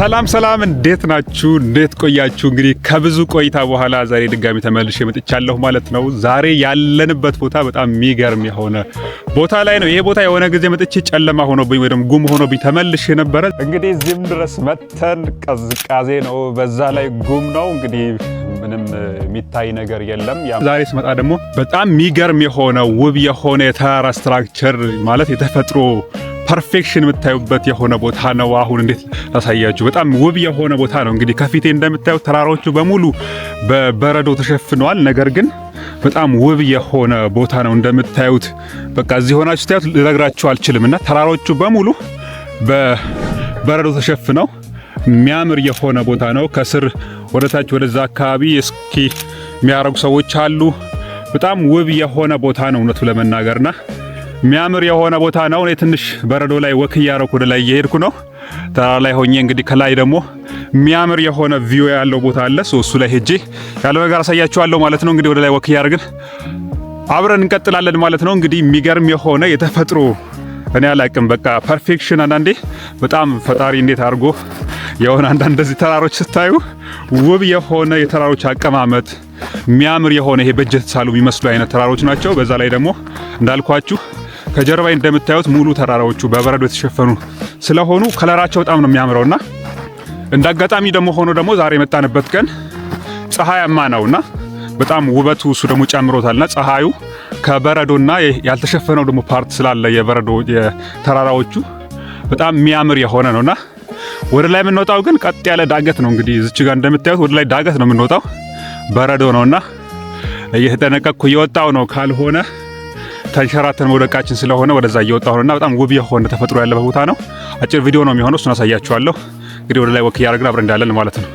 ሰላም እንዴት ናችሁ? እንዴት ቆያችሁ? እንግዲህ ከብዙ ቆይታ በኋላ ዛሬ ድጋሚ ተመልሼ መጥቻለሁ ማለት ነው። ዛሬ ያለንበት ቦታ በጣም የሚገርም የሆነ ቦታ ላይ ነው። ይሄ ቦታ የሆነ ጊዜ መጥቼ ጨለማ ሆኖብኝ ወይ ደግሞ ጉም ሆኖብኝ ተመልሼ ነበረ። እንግዲህ እዚህም ድረስ መተን ቅዝቃዜ ነው፣ በዛ ላይ ጉም ነው። እንግዲህ ምንም የሚታይ ነገር የለም። ዛሬ ስመጣ ደግሞ በጣም የሚገርም የሆነ ውብ የሆነ የተራራ ስትራክቸር ማለት የተፈጥሮ ፐርፌክሽን የምታዩበት የሆነ ቦታ ነው። አሁን እንዴት ላሳያችሁ? በጣም ውብ የሆነ ቦታ ነው። እንግዲህ ከፊቴ እንደምታዩት ተራራዎቹ በሙሉ በበረዶ ተሸፍነዋል። ነገር ግን በጣም ውብ የሆነ ቦታ ነው እንደምታዩት። በቃ እዚህ ሆናችሁ ታዩት ልነግራችሁ አልችልም። እና ተራራዎቹ በሙሉ በበረዶ ተሸፍነው የሚያምር የሆነ ቦታ ነው። ከስር ወደታች ወደዛ አካባቢ እስኪ የሚያረጉ ሰዎች አሉ። በጣም ውብ የሆነ ቦታ ነው እውነቱ ለመናገርና የሚያምር የሆነ ቦታ ነው። እኔ ትንሽ በረዶ ላይ ወክ እያረኩ ወደ ላይ እየሄድኩ ነው። ተራራ ላይ ሆኜ እንግዲህ ከላይ ደግሞ የሚያምር የሆነ ቪው ያለው ቦታ አለ። እሱ ላይ ሄጄ ያለው ነገር አሳያችኋለሁ ማለት ነው። እንግዲህ ወደ ላይ ወክ እያረግን አብረን እንቀጥላለን ማለት ነው። እንግዲህ የሚገርም የሆነ የተፈጥሮ እኔ አላቅም በቃ ፐርፌክሽን። አንዳንዴ በጣም ፈጣሪ እንዴት አድርጎ የሆነ አንዳንድ እንደዚህ ተራሮች ስታዩ ውብ የሆነ የተራሮች አቀማመጥ የሚያምር የሆነ ይሄ በእጅ የተሳሉ የሚመስሉ አይነት ተራሮች ናቸው። በዛ ላይ ደግሞ እንዳልኳችሁ ከጀርባይ እንደምታዩት ሙሉ ተራራዎቹ በበረዶ የተሸፈኑ ስለሆኑ ከለራቸው በጣም ነው የሚያምረውና እንዳጋጣሚ ደግሞ ሆኖ ደግሞ ዛሬ የመጣንበት ቀን ፀሐያማ ነውና በጣም ውበቱ እሱ ደግሞ ጨምሮታልና ፀሐዩ ከበረዶና ያልተሸፈነው ደግሞ ፓርት ስላለ የበረዶ የተራራዎቹ በጣም የሚያምር የሆነ ነውና ወደ ላይ የምንወጣው ግን ቀጥ ያለ ዳገት ነው። እንግዲህ እዚች ጋር እንደምታዩት ወደ ላይ ዳገት ነው የምንወጣው፣ በረዶ ነውና እየተጠነቀቅኩ እየወጣው ነው። ካልሆነ ተንሸራተን መውደቃችን ስለሆነ ወደዛ እየወጣሁ ነውና በጣም ውብ የሆነ ተፈጥሮ ያለበት ቦታ ነው። አጭር ቪዲዮ ነው የሚሆነው፣ እሱን አሳያችኋለሁ። እንግዲህ ወደ ላይ ወክ እያደረግን አብረን እንዳለን ማለት ነው።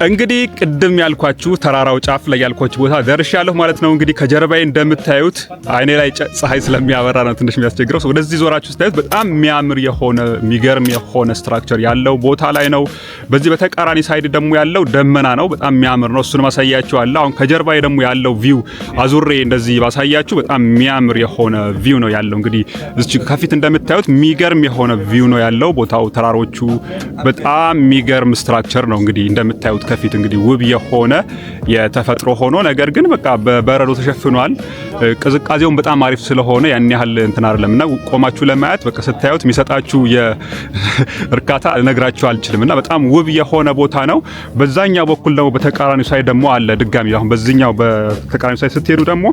እንግዲህ ቅድም ያልኳችሁ ተራራው ጫፍ ላይ ያልኳችሁ ቦታ ደርሻለሁ ማለት ነው። እንግዲህ ከጀርባዬ እንደምታዩት አይኔ ላይ ፀሐይ ስለሚያበራ ነው ትንሽ የሚያስቸግረው። ወደዚህ ዞራችሁ ስታዩት በጣም የሚያምር የሆነ የሚገርም የሆነ ስትራክቸር ያለው ቦታ ላይ ነው። በዚህ በተቃራኒ ሳይድ ደግሞ ያለው ደመና ነው፣ በጣም የሚያምር ነው። እሱን ማሳያችኋለሁ። አሁን ከጀርባዬ ደግሞ ያለው ቪው አዙሬ እንደዚህ ባሳያችሁ በጣም የሚያምር የሆነ ቪው ነው ያለው። እንግዲህ እዚህ ከፊት እንደምታዩት የሚገርም የሆነ ቪው ነው ያለው ቦታው። ተራሮቹ በጣም የሚገርም ስትራክቸር ነው እንግዲህ እንደምታዩት ከፊት እንግዲህ ውብ የሆነ የተፈጥሮ ሆኖ ነገር ግን በቃ በበረዶ ተሸፍኗል። ቅዝቃዜውን በጣም አሪፍ ስለሆነ ያን ያህል እንትን አይደለምና ቆማችሁ ለማየት በቃ ስታዩት የሚሰጣችሁ የእርካታ ልነግራችሁ አልችልምና በጣም ውብ የሆነ ቦታ ነው። በዛኛው በኩል ደግሞ በተቃራኒው ሳይድ ደግሞ አለ ድጋሚ። አሁን በዚህኛው በተቃራኒው ሳይድ ስትሄዱ ደግሞ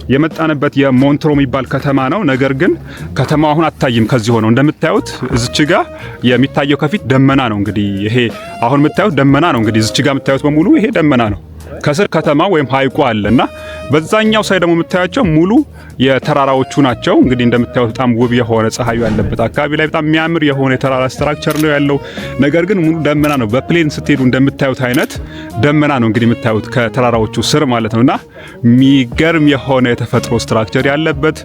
የመጣንበት የሞንትሮ የሚባል ከተማ ነው። ነገር ግን ከተማው አሁን አታይም። ከዚህ ሆኖ እንደምታዩት እዚች ጋር የሚታየው ከፊት ደመና ነው። እንግዲህ ይሄ አሁን የምታዩት ደመና ነው። እንግዲህ እዚች ጋር የምታዩት በሙሉ ይሄ ደመና ነው። ከስር ከተማ ወይም ሀይቁ አለና በዛኛው ሳይድ ደግሞ የምታያቸው ሙሉ የተራራዎቹ ናቸው። እንግዲህ እንደምታዩት በጣም ውብ የሆነ ፀሐዩ ያለበት አካባቢ ላይ በጣም የሚያምር የሆነ የተራራ ስትራክቸር ነው ያለው። ነገር ግን ሙሉ ደመና ነው። በፕሌን ስትሄዱ እንደምታዩት አይነት ደመና ነው እንግዲህ የምታዩት ከተራራዎቹ ስር ማለት ነውና የሚገርም የሆነ የተፈጥሮ ስትራክቸር ያለበት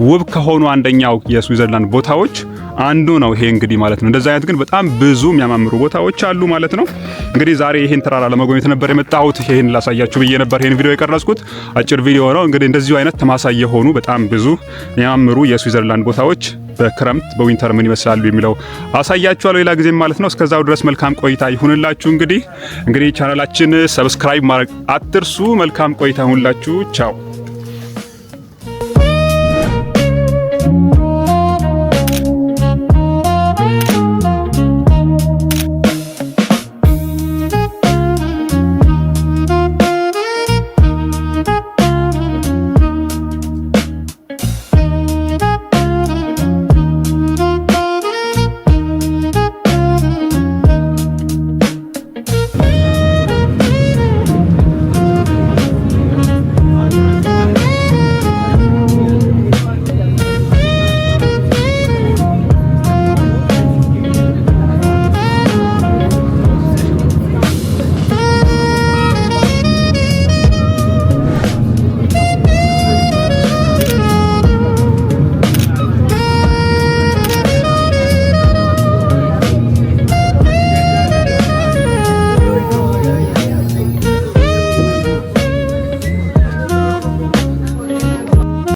ውብ ከሆኑ አንደኛው የስዊዘርላንድ ቦታዎች አንዱ ነው ይሄ እንግዲህ ማለት ነው። እንደዛ አይነት ግን በጣም ብዙ የሚያማምሩ ቦታዎች አሉ ማለት ነው። እንግዲህ ዛሬ ይሄን ተራራ ለመጎብኘት ነበር የመጣሁት። ይሄን ላሳያችሁ ብዬ ነበር ይሄን ቪዲዮ የቀረጽኩት። አጭር ቪዲዮ ነው እንግዲህ። እንደዚሁ አይነት ተማሳይ የሆኑ በጣም ብዙ የሚያማምሩ የስዊዘርላንድ ቦታዎች በክረምት በዊንተር ምን ይመስላሉ የሚለው አሳያችኋለሁ ሌላ ጊዜ ማለት ነው። እስከዛው ድረስ መልካም ቆይታ ይሁንላችሁ። እንግዲህ ቻናላችን ሰብስክራይብ ማድረግ አትርሱ። መልካም ቆይታ ይሁንላችሁ። ቻው